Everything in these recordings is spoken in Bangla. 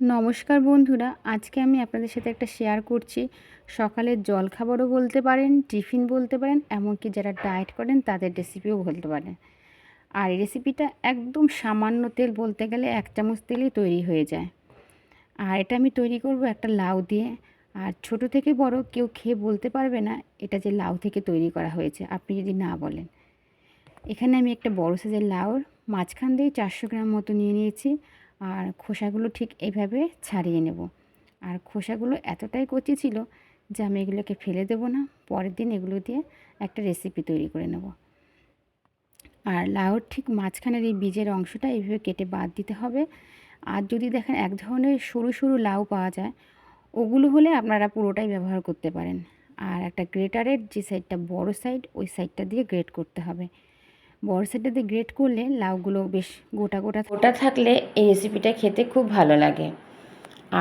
নমস্কার বন্ধুরা, আজকে আমি আপনাদের সাথে একটা শেয়ার করছি। সকালের জলখাবারও বলতে পারেন, টিফিন বলতে পারেন, এমনকি যারা ডায়েট করেন তাদের রেসিপিও বলতে পারেন। আর এই রেসিপিটা একদম সামান্য তেল, বলতে গেলে 1 চামচ তেলেই তৈরি হয়ে যায়। আর এটা আমি তৈরি করব একটা লাউ দিয়ে। আর ছোট থেকে বড় কেউ খেয়ে বলতে পারবে না এটা যে লাউ থেকে তৈরি করা হয়েছে, আপনি যদি না বলেন। এখানে আমি একটা বড় সাইজের লাউর মাঝখান দিয়ে 400 গ্রাম মতো নিয়ে নিয়েছি। আর খোসাগুলো ঠিক এইভাবে ছাড়িয়ে নেব। আর খোসাগুলো এতটাই কচি ছিল যে আমি এগুলোকে ফেলে দেব না, পরের দিন এগুলো দিয়ে একটা রেসিপি তৈরি করে নেব। আর লাউর ঠিক মাঝখানের এই বীজের অংশটা এইভাবে কেটে বাদ দিতে হবে। আর যদি দেখেন এক ধরনের সরু সরু লাউ পাওয়া যায়, ওগুলো হলে আপনারা পুরোটাই ব্যবহার করতে পারেন। আর একটা গ্রেটারের যে সাইডটা বড় সাইড, ওই সাইডটা দিয়ে গ্রেট করতে হবে। বড় সাইডটা দিয়ে গ্রেট করলে লাউগুলো বেশ গোটা গোটা গোটা থাকলে এই রেসিপিটা খেতে খুব ভালো লাগে।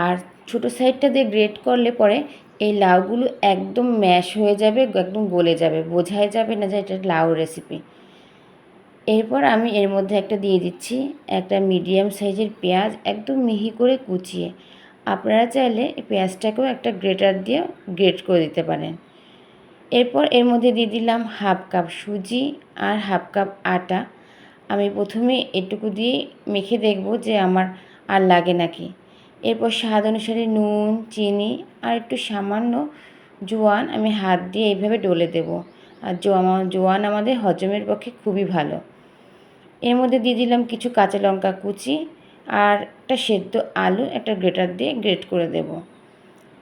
আর ছোটো সাইডটা দিয়ে গ্রেট করলে পরে এই লাউগুলো একদম ম্যাশ হয়ে যাবে, একদম গলে যাবে, বোঝাই যাবে না যে এটা লাউ রেসিপি। এরপর আমি এর মধ্যে একটা দিয়ে দিচ্ছি একটা মিডিয়াম সাইজের পেঁয়াজ, একদম মিহি করে কুচিয়ে। আপনারা চাইলে এই পেঁয়াজটাকেও একটা গ্রেটার দিয়ে গ্রেট করে দিতে পারেন। এরপর এর মধ্যে দিয়ে দিলাম হাফ কাপ সুজি আর হাফ কাপ আটা। আমি প্রথমে এটুকু দিয়ে মেখে দেখব যে আমার আর লাগে নাকি। এরপর স্বাদ অনুসারে নুন, চিনি আর একটু সামান্য জোয়ান আমি হাত দিয়ে এইভাবে ডলে দেব। আর জোয়ান আমাদের হজমের পক্ষে খুবই ভালো। এর মধ্যে দিয়ে দিলাম কিছু কাঁচা লঙ্কা কুচি আর একটা সেদ্ধ আলু একটা গ্রেটার দিয়ে গ্রেট করে দেব।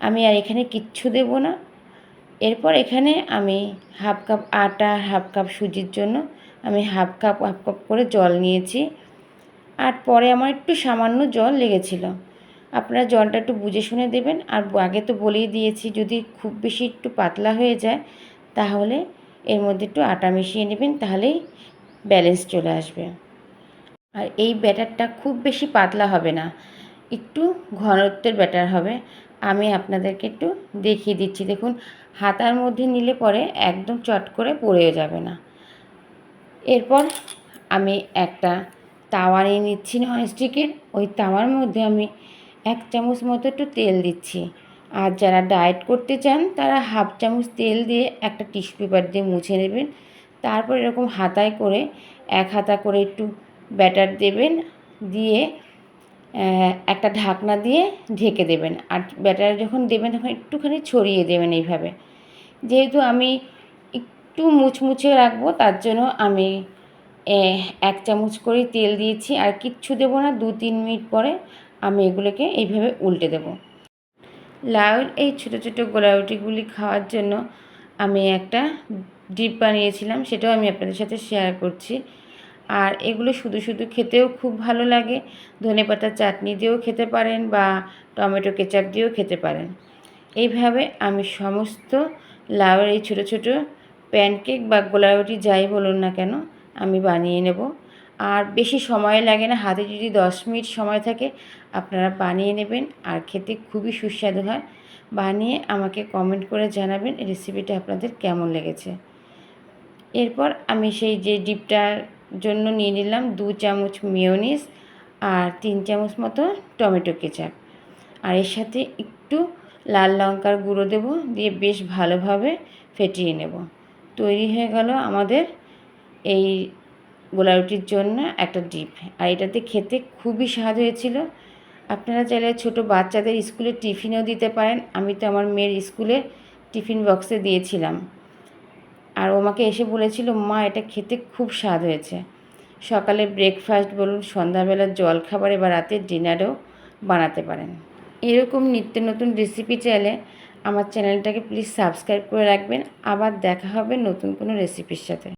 আমি আর এখানে কিচ্ছু দেব না। এরপর এখানে আমি হাফ কাপ আটা, হাফ কাপ সুজির জন্য আমি হাফ কাপ করে জল নিয়েছি। আর পরে আমার একটু সামান্য জল লেগেছিল। আপনারা জলটা একটু বুঝে শুনে দেবেন। আর আগে তো বলেই দিয়েছি, যদি খুব বেশি একটু পাতলা হয়ে যায় তাহলে এর মধ্যে একটু আটা মিশিয়ে নেবেন, তাহলেই ব্যালেন্স চলে আসবে। আর এই ব্যাটারটা খুব বেশি পাতলা হবে না, একটু ঘনত্বের ব্যাটার হবে। আমি আপনাদেরকে একটু দেখিয়ে দিচ্ছি। দেখুন, হাতার মধ্যে নিলে পরে একদম চট করে পড়েও যাবে না। এরপর আমি একটা তাওয়া নিয়ে নিচ্ছি ননস্টিকের। ওই তাওয়ার মধ্যে আমি 1 চামচ মতো একটু তেল দিচ্ছি। আর যারা ডায়েট করতে চান তারা হাফ চামচ তেল দিয়ে একটা টিস্যু পেপার দিয়ে মুছে নেবেন। তারপর এরকম হাতায় করে 1 হাতা করে একটু ব্যাটার দেবেন, দিয়ে একটা ঢাকনা দিয়ে ঢেকে দেবেন। আর ব্যাটার যখন দেবেন তখন একটুখানি ছড়িয়ে দেবেন এইভাবে। যেহেতু আমি একটু মুচমুচে রাখবো তার জন্য আমি 1 চামচ করেই তেল দিয়েছি। আর কিচ্ছু দেবো না, 2-3 মিনিট পরে আমি এগুলোকে এইভাবে উল্টে দেবো। লাউয়ের এই ছোটো ছোটো গোলারুটিগুলি খাওয়ার জন্য আমি একটা ডিপ বানিয়েছিলাম, সেটাও আমি আপনাদের সাথে শেয়ার করছি। আর এগুলো শুধু শুধু খেতেও খুব ভালো লাগে। ধনেপাতার চাটনি দিয়েও খেতে পারেন বা টমেটো কেচাপ দিয়েও খেতে পারেন। এইভাবে আমি সমস্ত লাউয়ের এই ছোটো ছোটো প্যানকেক বা গোলারুটি যাই বলুন না কেন আমি বানিয়ে নেব। আর বেশি সময় লাগে না, হাতে যদি 10 মিনিট সময় থাকে আপনারা বানিয়ে নেবেন। আর খেতে খুবই সুস্বাদু হয়। বানিয়ে আমাকে কমেন্ট করে জানাবেন রেসিপিটা আপনাদের কেমন লেগেছে। এরপর আমি সেই যে ডিপটার জন্য নিয়ে নিলাম 2 চামচ মেয়োনিজ আর 3 চামচ মতো টমেটো কেচাপ। আর এর সাথে একটু লাল লঙ্কার গুঁড়ো দেবো, দিয়ে বেশ ভালোভাবে ফেটিয়ে নেব। তৈরি হয়ে গেল আমাদের এই গোলারুটির জন্য একটা ডিপ। আর এটাতে খেতে খুবই স্বাদ হয়েছিল। আপনারা চাইলে ছোটো বাচ্চাদের স্কুলে টিফিনেও দিতে পারেন। আমি তো আমার মেয়ের স্কুলে টিফিন বক্সে দিয়েছিলাম। আর ও আমাকে এসে বলেছিল, মা এটা খেতে খুব স্বাদ হয়েছে। সকালে ব্রেকফাস্ট বলুন, সন্ধ্যাবেলার জলখাবারে বা রাতের ডিনারেও বানাতে পারেন। এরকম নিত্য নতুন রেসিপি চাইলে আমার চ্যানেলটাকে প্লিজ সাবস্ক্রাইব করে রাখবেন। আবার দেখা হবে নতুন কোনো রেসিপির সাথে।